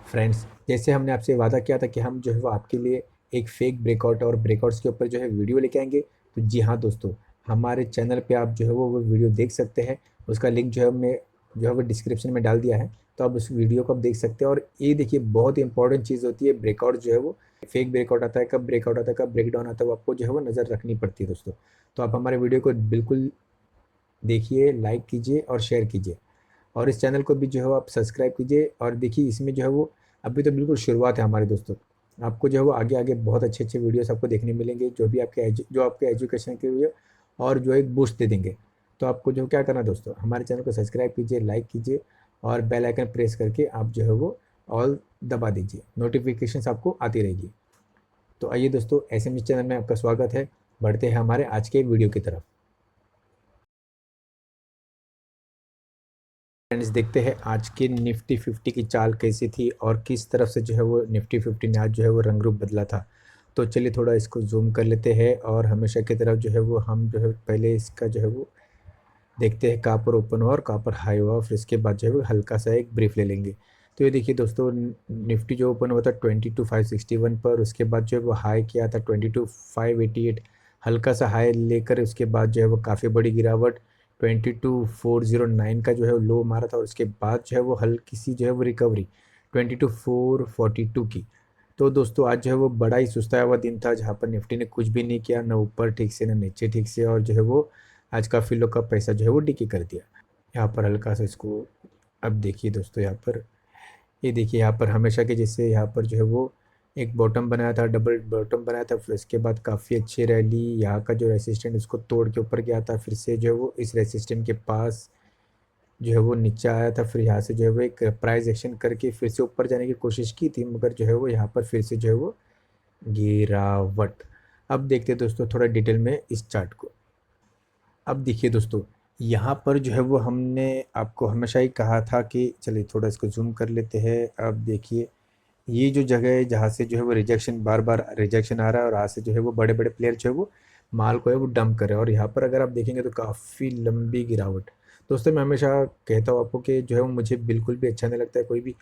Friends, जैसे हमने आपसे वादा किया था कि हम जो है वो आपके लिए एक फेक ब्रेकआउट और ब्रेकआउट्स के ऊपर जो है वीडियो लेके आएंगे। तो जी हाँ दोस्तों, हमारे चैनल पे आप जो है वो वीडियो देख सकते हैं। उसका लिंक जो है हमने जो है वो डिस्क्रिप्शन में डाल दिया है। तो आप उस वीडियो को आप देख सकते हैं। और ये देखिए, बहुत ही इंपॉर्टेंट चीज़ होती है ब्रेकआउट जो है वो। फेक ब्रेकआउट आता है, कब ब्रेकआउट आता है, कब ब्रेकडाउन आता है, वो आपको जो है वो नज़र रखनी पड़ती है दोस्तों। तो आप हमारे वीडियो को बिल्कुल देखिए, लाइक कीजिए और शेयर कीजिए। और इस चैनल को भी जो है वो आप सब्सक्राइब कीजिए। और देखिए, इसमें जो है वो अभी तो बिल्कुल शुरुआत है हमारे दोस्तों। आपको जो है वो आगे आगे बहुत अच्छे अच्छे वीडियोस आपको देखने मिलेंगे, जो भी आपके जो आपके एजुकेशन के लिए और जो एक बूस्ट दे देंगे। तो आपको जो क्या करना है दोस्तों, हमारे चैनल को सब्सक्राइब कीजिए, लाइक कीजिए और बेल आइकन प्रेस करके आप जो है वो ऑल दबा दीजिए। नोटिफिकेशंस आपको आती रहेगी। तो आइए दोस्तों, एसएमएस चैनल में आपका स्वागत है। बढ़ते हैं हमारे आज के वीडियो की तरफ। फ्रेंड्स, देखते हैं आज की निफ्टी 50 की चाल कैसी थी और किस तरफ से जो है वो निफ्टी 50 ने आज जो है वो रंग रूप बदला था। तो चलिए थोड़ा इसको जूम कर लेते हैं और हमेशा की तरफ जो है वो हम जो है पहले इसका जो है वो देखते हैं कहाँ पर ओपन हुआ और कहाँ पर हाई हुआ। फिर इसके बाद जो है वो हल्का सा एक ब्रीफ ले लेंगे। तो ये देखिए दोस्तों, निफ्टी जो ओपन हुआ था 22,561 पर, उसके बाद जो है वो हाई किया था 22,588। हल्का सा हाई लेकर उसके बाद जो है वो काफ़ी बड़ी गिरावट 22,409 का जो है वो लो मारा था। और उसके बाद जो है वो हल्की सी जो है वो रिकवरी 22,442 की। तो दोस्तों, आज जो है वो बड़ा ही सुस्ताया हुआ दिन था, जहाँ पर निफ्टी ने कुछ भी नहीं किया, ना ऊपर ठीक से ना नीचे ठीक से। और जो है वो आज काफ़ी लोग का पैसा जो है वो डिकी कर दिया। यहाँ पर हल्का सा इसको, अब देखिए दोस्तों, यहाँ पर ये देखिए, यहाँ पर हमेशा के जैसे यहाँ पर जो है वो एक बॉटम बनाया था, डबल बॉटम बनाया था। फिर उसके बाद काफ़ी अच्छी रैली, यहाँ का जो रेसिस्टेंट उसको तोड़ के ऊपर गया था। फिर से जो है वो इस रेसिस्टेंट के पास जो है वो नीचे आया था। फिर यहाँ से जो है वो एक प्राइस एक्शन करके फिर से ऊपर जाने की कोशिश की थी, मगर जो है वो यहाँ पर फिर से जो है वो गिरावट। अब देखते हैं दोस्तों थोड़ा डिटेल में इस चार्ट को। अब देखिए दोस्तों, यहाँ पर जो है वो हमने आपको हमेशा ही कहा था कि चलिए थोड़ा इसको जूम कर लेते हैं। अब देखिए, ये जो जगह है जहाँ से जो है वो रिजेक्शन, बार बार रिजेक्शन आ रहा है और यहाँ से जो है वो बड़े बड़े प्लेयर जो है वो माल को है वो डंप कर रहे हैं। और यहाँ पर अगर आप देखेंगे तो काफ़ी लंबी गिरावट। दोस्तों, मैं हमेशा कहता हूँ आपको कि जो है वो मुझे बिल्कुल भी अच्छा नहीं लगता है कोई भी।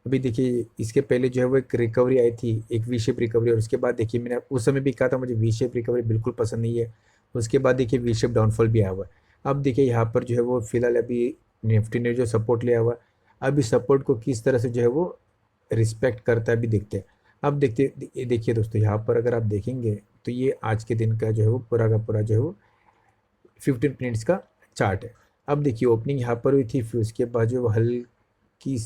अभी देखिए, इसके पहले जो है वो एक रिकवरी आई थी, एक वी शेप रिकवरी। और उसके बाद देखिए, मैंने उस समय भी कहा था मुझे वी शेप रिकवरी बिल्कुल पसंद नहीं है। उसके बाद देखिए वी शेप डाउनफॉल भी आया हुआ है। अब देखिए यहाँ पर जो है वो फिलहाल अभी निफ्टी ने जो सपोर्ट लिया हुआ है, अब इस सपोर्ट को किस तरह से जो है वो रिस्पेक्ट करता है, अभी देखते हैं। अब देखते, ये देखिए दोस्तों, यहाँ पर अगर आप देखेंगे तो ये आज के दिन का जो है वो पूरा का पूरा जो है वो 15 मिनट्स का चार्ट है। अब देखिए, ओपनिंग यहाँ पर हुई थी, फिर उसके बाद जो है वो हल्की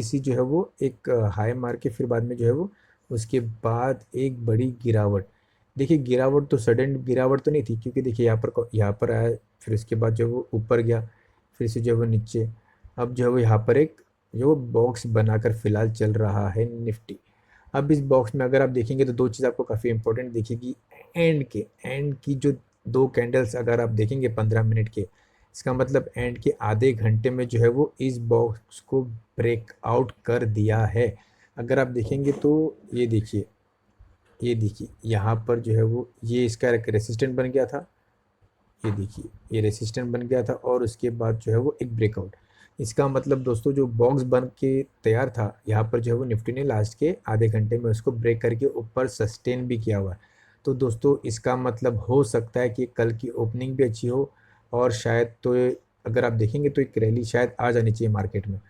सी जो है वो एक हाई मार के फिर बाद में जो है वो उसके बाद एक बड़ी गिरावट। देखिए, गिरावट तो सडन गिरावट तो नहीं थी, क्योंकि देखिए यहाँ पर आया, फिर उसके बाद जो है वो ऊपर गया, फिर से जो है वो नीचे। अब जो है वो यहाँ पर एक जो बॉक्स बनाकर फिलहाल चल रहा है निफ्टी। अब इस बॉक्स में अगर आप देखेंगे तो दो चीज़ आपको काफ़ी इंपॉर्टेंट दिखेगी। एंड की जो दो कैंडल्स अगर आप देखेंगे 15 मिनट के, इसका मतलब एंड के आधे घंटे में जो है वो इस बॉक्स को ब्रेकआउट कर दिया है। अगर आप देखेंगे तो ये देखिए यहाँ पर जो है वो ये इसका एक रेसिस्टेंट बन गया था। ये देखिए, ये रेसिस्टेंट बन गया था और उसके बाद जो है वो एक ब्रेकआउट। इसका मतलब दोस्तों, जो बॉक्स बन के तैयार था, यहाँ पर जो है वो निफ्टी ने लास्ट के आधे घंटे में उसको ब्रेक करके ऊपर सस्टेन भी किया हुआ है। तो दोस्तों, इसका मतलब हो सकता है कि कल की ओपनिंग भी अच्छी हो। और शायद तो अगर आप देखेंगे तो एक रैली शायद आ जानी चाहिए मार्केट में।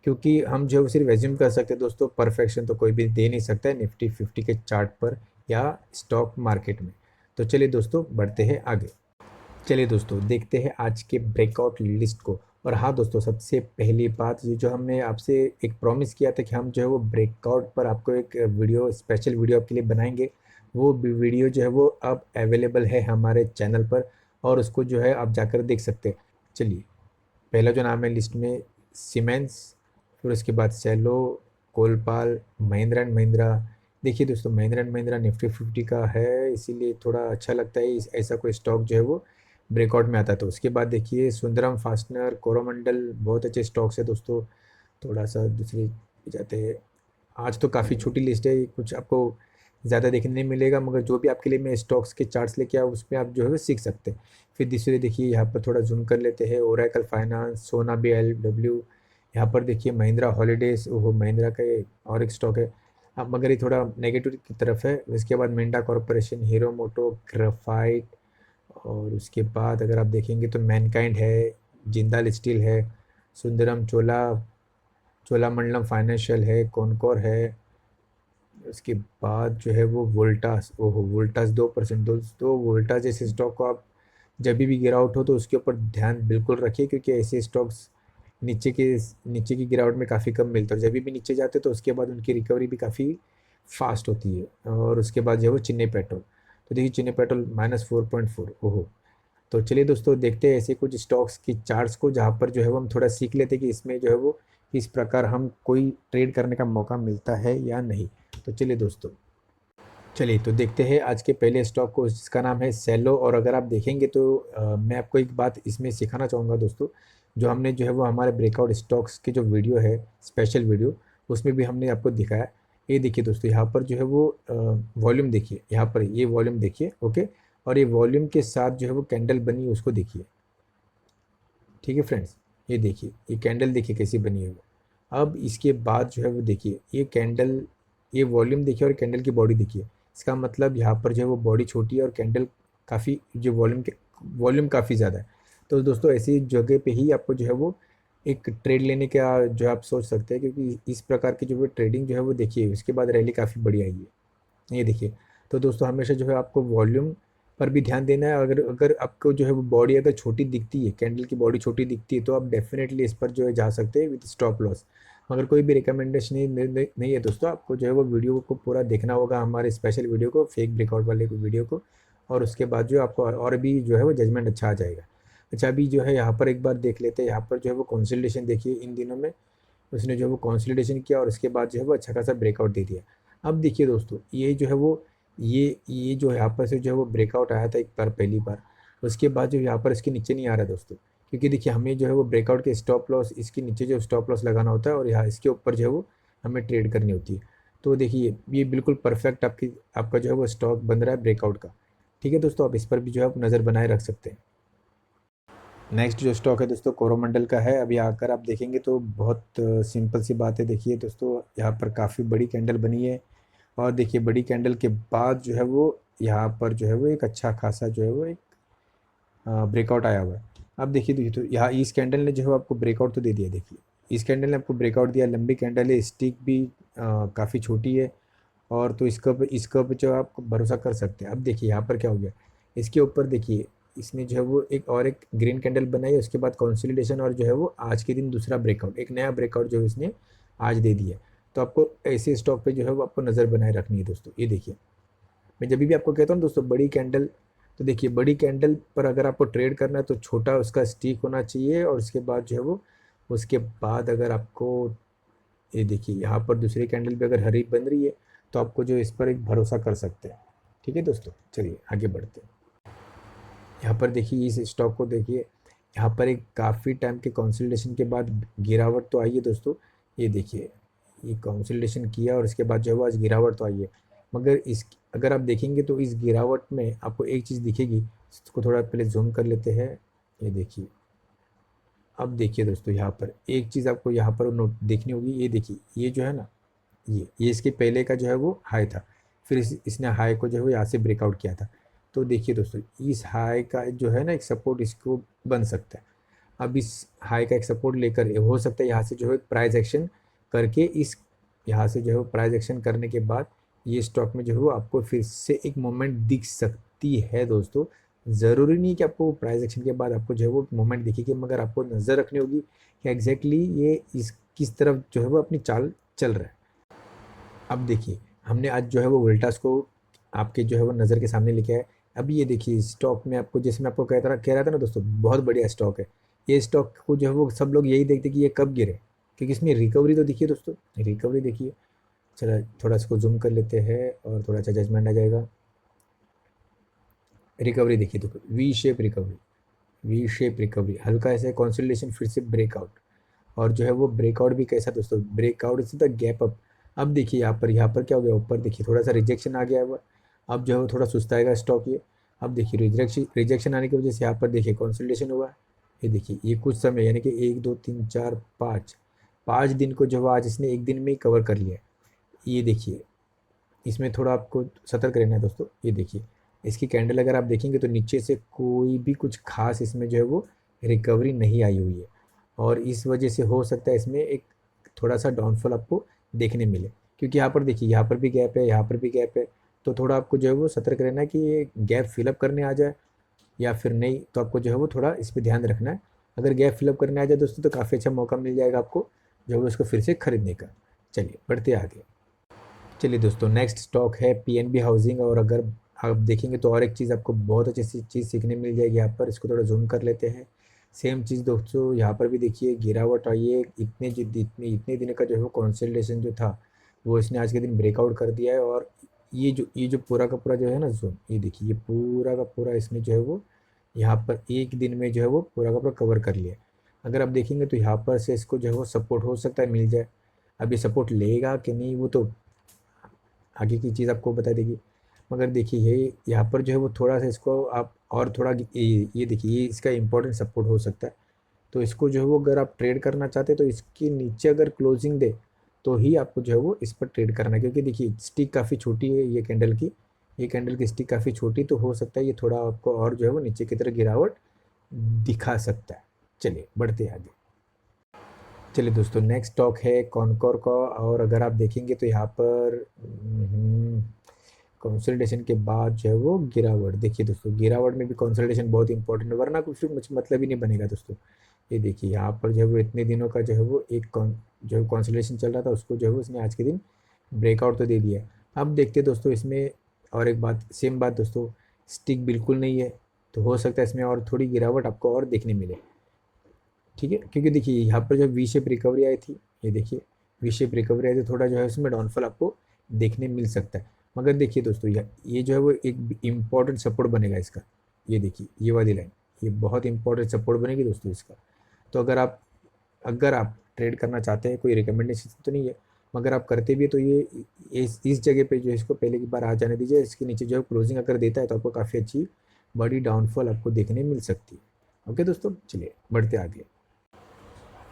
क्योंकि हम जो है वो सिर्फ एज्यूम कर सकते हैं दोस्तों, परफेक्शन तो कोई भी दे नहीं सकता है निफ्टी 50 के चार्ट पर या स्टॉक मार्केट में। तो चलिए दोस्तों, बढ़ते हैं आगे। चलिए दोस्तों, देखते हैं आज के ब्रेकआउट लिस्ट को। और हाँ दोस्तों, सबसे पहली बात, ये जो हमने आपसे एक प्रॉमिस किया था कि हम जो है वो ब्रेकआउट पर आपको एक वीडियो, स्पेशल वीडियो आपके लिए बनाएंगे। वो वीडियो जो है वो अब अवेलेबल है हमारे चैनल पर, और उसको जो है आप जाकर देख सकते हैं। चलिए, पहला जो नाम है लिस्ट में सीमेंस, फिर उसके बाद सेलो, कोलपाल, महिंद्रा एंड महिंद्रा। देखिए दोस्तों, महिंद्रा एंड महिंद्रा निफ्टी 50 का है, इसीलिए थोड़ा अच्छा लगता है ऐसा कोई स्टॉक जो है वो ब्रेकआउट में आता है। तो उसके बाद देखिए सुंदरम फास्टनर, कोरोमंडल, बहुत अच्छे स्टॉक्स है दोस्तों। थोड़ा सा दूसरी जाते हैं। आज तो काफ़ी छोटी लिस्ट है, कुछ आपको ज़्यादा देखने नहीं मिलेगा, मगर जो भी आपके लिए मैं स्टॉक्स के चार्ट्स लेके आया उसमें आप जो है वो सीख सकते हैं। फिर दूसरे देखिए, यहाँ पर थोड़ा जूम कर लेते हैं, ओरेकल फाइनेंस, सोना BLW, यहाँ पर देखिए महिंद्रा हॉलीडेज़, ओहो महिंद्रा का ये और एक स्टॉक है। अब मगर ये थोड़ा नेगेटिव की तरफ है। इसके बाद मिंडा कॉरपोरेशन, हीरो मोटो, ग्रेफाइट, और उसके बाद अगर आप देखेंगे तो मैनकाइंड है, जिंदाल स्टील है, सुंदरम चोलामंडलम फाइनेंशियल है, कॉनकोर है। उसके बाद जो है वो वोल्टास, ओहो वोल्टास 2%। दोस्तों वोल्टास जैसे स्टॉक को आप जब भी गिरावट हो तो उसके ऊपर ध्यान बिल्कुल रखिए, क्योंकि ऐसे स्टॉक्स नीचे के नीचे की गिरावट में काफ़ी कम मिलता है। जब भी नीचे जाते तो उसके बाद उनकी रिकवरी भी काफ़ी फास्ट होती है। और उसके बाद जो है वो चिन्नी पेट्रोल, तो देखिए चिन्नी पेट्रोल -4.4, ओहो। तो चलिए दोस्तों देखते हैं ऐसे कुछ स्टॉक्स की चार्ट्स को, जहाँ पर जो है वो हम थोड़ा सीख लेते हैं कि इसमें जो है वो किस प्रकार हम कोई ट्रेड करने का मौका मिलता है या नहीं। तो चलिए दोस्तों, चलिए तो देखते हैं आज के पहले स्टॉक को, जिसका नाम है सेलो। और अगर आप देखेंगे तो मैं आपको एक बात इसमें सिखाना चाहूँगा दोस्तों। जो हमने जो है वो हमारे ब्रेकआउट स्टॉक्स की जो वीडियो है, स्पेशल वीडियो, उसमें भी हमने आपको दिखाया। ये देखिए दोस्तों, यहाँ पर जो है वो वॉल्यूम देखिए, यहाँ पर ये वॉल्यूम देखिए, ओके। और ये वॉल्यूम के साथ जो है वो कैंडल बनी है उसको देखिए, ठीक है फ्रेंड्स। ये देखिए, ये कैंडल देखिए कैसी बनी है वो। अब इसके बाद जो है वो देखिए ये कैंडल, ये वॉल्यूम देखिए और कैंडल की बॉडी देखिए। इसका मतलब यहाँ पर जो है वो बॉडी छोटी है और कैंडल काफ़ी, जो वॉल्यूम काफ़ी ज़्यादा है। तो दोस्तों ऐसी जगह पे ही आपको जो है वो एक ट्रेड लेने का जो आप सोच सकते हैं, क्योंकि इस प्रकार की जो है ट्रेडिंग जो है वो देखिए उसके बाद रैली काफ़ी बढ़िया आई है, ये देखिए। तो दोस्तों हमेशा जो है आपको वॉल्यूम पर भी ध्यान देना है। अगर अगर आपको जो है वो बॉडी अगर छोटी दिखती है, कैंडल की बॉडी छोटी दिखती है, तो आप डेफिनेटली इस पर जो है जा सकते हैं विद स्टॉप लॉस। मगर कोई भी रिकमेंडेशन नहीं है दोस्तों, आपको जो है वो वीडियो को पूरा देखना होगा, हमारे स्पेशल वीडियो को, फेक ब्रेकआउट वाले को वीडियो को। और उसके बाद जो है आपको और भी जो है वो जजमेंट अच्छा आ जाएगा। अच्छा अभी जो है यहाँ पर एक बार देख लेते हैं, यहाँ पर जो है वो कंसोलिडेशन देखिए इन दिनों में। उसने जो है वो कंसोलिडेशन किया और उसके बाद जो है वो अच्छा खासा ब्रेकआउट दे दिया। अब देखिए दोस्तों, ये जो है वो ये जो यहाँ पर से जो है वो ब्रेकआउट आया था एक बार, पहली बार। उसके बाद जो यहाँ पर इसके नीचे नहीं आ रहा दोस्तों, क्योंकि देखिए हमें जो है वो ब्रेकआउट के स्टॉप लॉस, इसके नीचे जो स्टॉप लॉस लगाना होता है और यहाँ इसके ऊपर जो है वो हमें ट्रेड करनी होती है। तो देखिए ये बिल्कुल परफेक्ट आपका जो है वो स्टॉक बन रहा है ब्रेकआउट का। ठीक है दोस्तों, आप इस पर भी जो है आप नज़र बनाए रख सकते हैं। नेक्स्ट जो स्टॉक है दोस्तों कोरोमंडल का है। अभी आकर आप देखेंगे तो बहुत सिंपल सी बात है। देखिए दोस्तों, यहाँ पर काफ़ी बड़ी कैंडल बनी है, और देखिए बड़ी कैंडल के बाद जो है वो यहाँ पर जो है वो एक अच्छा खासा जो है वो एक ब्रेकआउट आया हुआ है। अब देखिए तो यहाँ इस कैंडल ने जो है आपको ब्रेकआउट तो दे दिया। देखिए इस कैंडल ने आपको ब्रेकआउट दिया, लंबी कैंडल है, स्टिक भी काफ़ी छोटी है। और तो इसका पे जो आप भरोसा कर सकते हैं। अब देखिए यहाँ पर क्या हो गया, इसके ऊपर देखिए इसने जो है वो एक ग्रीन कैंडल बनाई, उसके बाद कंसोलिडेशन, और जो है वो आज के दिन दूसरा ब्रेकआउट, एक नया ब्रेकआउट जो है इसने आज दे दिया। तो आपको ऐसे स्टॉक पे जो है वो आपको नज़र बनाए रखनी है दोस्तों। ये देखिए, मैं जब भी आपको कहता हूँ दोस्तों बड़ी कैंडल, तो देखिए बड़ी कैंडल पर अगर आपको ट्रेड करना है तो छोटा उसका स्टिक होना चाहिए। और उसके बाद जो है वो, उसके बाद अगर आपको, ये देखिए यहाँ पर दूसरी कैंडल भी अगर हरी बन रही है तो आपको जो इस पर एक भरोसा कर सकते हैं। ठीक है दोस्तों, चलिए आगे बढ़ते हैं। यहाँ पर देखिए इस स्टॉक को देखिए, यहाँ पर एक काफ़ी टाइम के कंसोलिडेशन के बाद गिरावट तो आई है दोस्तों। ये देखिए, ये कंसोलिडेशन किया और इसके बाद जो है वो आज गिरावट तो आई है। मगर इस अगर आप देखेंगे तो इस गिरावट में आपको एक चीज़ दिखेगी, इसको थोड़ा पहले जूम कर लेते हैं। ये देखिए, अब देखिए दोस्तों, यहाँ पर एक चीज़ आपको यहाँ पर नोट देखनी होगी। ये देखिए, ये जो है ना, ये इसके पहले का जो है वो हाई था, फिर इसने हाई को जो है वो यहाँ से ब्रेकआउट किया था। तो देखिए दोस्तों, इस हाई का जो है ना एक सपोर्ट इसको बन सकता है। अब इस हाई का एक सपोर्ट लेकर हो सकता है यहाँ से जो है प्राइस एक्शन करके, इस यहाँ से जो है प्राइस एक्शन करने के बाद ये स्टॉक में जो है वो आपको फिर से एक मोमेंट दिख सकती है दोस्तों। ज़रूरी नहीं कि आपको प्राइस एक्शन के बाद आपको जो है वो मोमेंट दिखेगी, मगर आपको नज़र रखनी होगी कि एग्जैक्टली ये इस किस तरफ जो है वो अपनी चाल चल रहा है। अब देखिए, हमने आज जो है वो वोल्टास को आपके जो है वो नज़र के सामने लेके आए। अब ये देखिए स्टॉक में आपको, जैसे मैं आपको कह रहा था ना दोस्तों, बहुत बढ़िया स्टॉक है। ये स्टॉक को जो है वो सब लोग यही देखते कि ये कब गिरे, क्योंकि इसमें रिकवरी तो दिखिए दोस्तों, रिकवरी देखिए। चलो थोड़ा इसको जूम कर लेते हैं और थोड़ा सा जजमेंट आ जाएगा। रिकवरी देखिए, तो वी शेप रिकवरी, हल्का ऐसे कंसोलिडेशन, फिर से ब्रेकआउट। और जो है वो ब्रेकआउट भी कैसा दोस्तों, breakout is the gap up. अब देखिए यहाँ पर क्या हो गया, ऊपर देखिए थोड़ा सा रिजेक्शन आ गया है वो। अब जो है वो थोड़ा सुस्ताएगा स्टॉक ये। अब देखिए रिजेक्शन आने की वजह से यहाँ पर देखिए कंसोलिडेशन हुआ है। ये देखिए, ये कुछ समय यानी कि 1 2 3 4 5 5 दिन को जो है आज इसने एक दिन में ही कवर कर लिया है। ये देखिए, इसमें थोड़ा आपको सतर्क रहना है दोस्तों। ये देखिए, इसकी कैंडल अगर आप देखेंगे तो नीचे से कोई भी कुछ खास इसमें जो है वो रिकवरी नहीं आई हुई है, और इस वजह से हो सकता है इसमें एक थोड़ा सा डाउनफॉल आपको देखने मिले, क्योंकि यहाँ पर देखिए, यहाँ पर भी गैप है, यहाँ पर भी गैप है। तो थोड़ा आपको जो है वो सतर्क रहना है कि ये गैप फिलअप करने आ जाए या फिर नहीं, तो आपको जो है वो थोड़ा इस पे ध्यान रखना है। अगर गैप फिलअप करने आ जाए दोस्तों तो काफ़ी अच्छा मौका मिल जाएगा आपको जो है उसको फिर से खरीदने का। चलिए बढ़ते आगे। चलिए दोस्तों, नेक्स्ट स्टॉक है पीएनबी हाउसिंग। और अगर आप देखेंगे तो और एक चीज़ आपको बहुत अच्छी सी चीज़ सीखने मिल जाएगी यहाँ पर। इसको थोड़ा जूम कर लेते हैं। सेम चीज़ दोस्तों यहाँ पर भी देखिए, गिरावट आई है। इतने दिन का जो है वो कंसोलिडेशन जो था वो इसने आज के दिन ब्रेकआउट कर दिया है। और ये जो पूरा का पूरा जो है ना जूम, ये देखिए, ये पूरा का पूरा इसने जो है वो यहाँ पर एक दिन में जो है वो पूरा का पूरा कवर कर लिया है। अगर आप देखेंगे तो यहाँ पर से इसको जो है वो सपोर्ट हो सकता है मिल जाए। अभी सपोर्ट लेगा कि नहीं वो तो आगे की चीज़ आपको बता देगी। मगर देखिए, ये यहाँ पर जो है वो थोड़ा सा इसको आप और थोड़ा ये देखिए, ये इसका इम्पोर्टेंट सपोर्ट हो सकता है। तो इसको जो है वो अगर आप ट्रेड करना चाहते हैं तो इसके नीचे अगर क्लोजिंग दे तो ही आपको जो है वो इस पर ट्रेड करना है, क्योंकि देखिए स्टिक काफ़ी छोटी है ये कैंडल की स्टिक काफ़ी छोटी, तो हो सकता है ये थोड़ा आपको और जो है वो नीचे की तरफ गिरावट दिखा सकता है। चलिए बढ़ते हैं आगे। चलिए दोस्तों, नेक्स्ट स्टॉक है कॉनकोर का। और अगर आप देखेंगे तो यहाँ पर कंसोलिडेशन के बाद जो है वो गिरावट, देखिए दोस्तों, गिरावट में भी कंसोलिडेशन बहुत इंपॉर्टेंट है, वरना कुछ मतलब ही नहीं बनेगा दोस्तों। ये देखिए, यहाँ पर जो है वो इतने दिनों का जो है वो जो है कंसोलिडेशन चल रहा था उसको जो है वो इसने आज के दिन ब्रेकआउट तो दे दिया है। अब देखते हैं दोस्तों इसमें और एक बात, सेम बात दोस्तों, स्टिक बिल्कुल नहीं है, तो हो सकता है इसमें और थोड़ी गिरावट आपको और देखने मिले। ठीक है, क्योंकि देखिए यहाँ पर जो वी शेप रिकवरी आई थी, ये देखिए वी शेप रिकवरी आई थी, थोड़ा जो है उसमें डाउनफॉल आपको देखने मिल सकता है। मगर देखिए दोस्तों, ये जो है वो एक इम्पॉर्टेंट सपोर्ट बनेगा इसका। ये देखिए, ये वाली लाइन, ये बहुत इंपॉर्टेंट सपोर्ट बनेगी दोस्तों इसका। तो अगर आप ट्रेड करना चाहते हैं, कोई रिकमेंडेशन तो नहीं है, मगर आप करते भी है तो ये इस जगह पे जो है इसको पहले की बार आ जाने दीजिए। इसके नीचे जो है क्लोजिंग अगर देता है तो आपको काफ़ी अच्छी बड़ी डाउनफॉल आपको देखने मिल सकती है। ओके दोस्तों, चलिए बढ़ते आगे।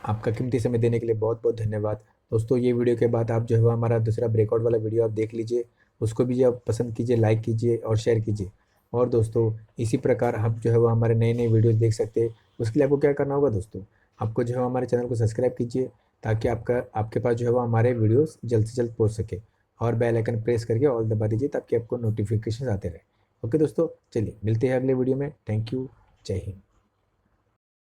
आपका कीमती समय देने के लिए बहुत बहुत धन्यवाद। दोस्तों, ये वीडियो के बाद आप जो है वो हमारा दूसरा ब्रेकआउट वाला वीडियो आप देख लीजिए, उसको भी जो आप पसंद कीजिए, लाइक कीजिए और शेयर कीजिए। और दोस्तों, इसी प्रकार आप जो है वो हमारे नए नए वीडियोस देख सकते हैं। उसके लिए आपको क्या करना होगा दोस्तों, आपको जो है हमारे चैनल को सब्सक्राइब कीजिए, ताकि आपके पास जो है वो हमारे वीडियोस जल्द से जल्द पहुँच सके। और बेल आइकन प्रेस करके ऑल दबा दीजिए, ताकि आपको नोटिफिकेशन आते रहे। ओके दोस्तों, चलिए मिलते हैं अगले वीडियो में। Thank you. जय हिंद।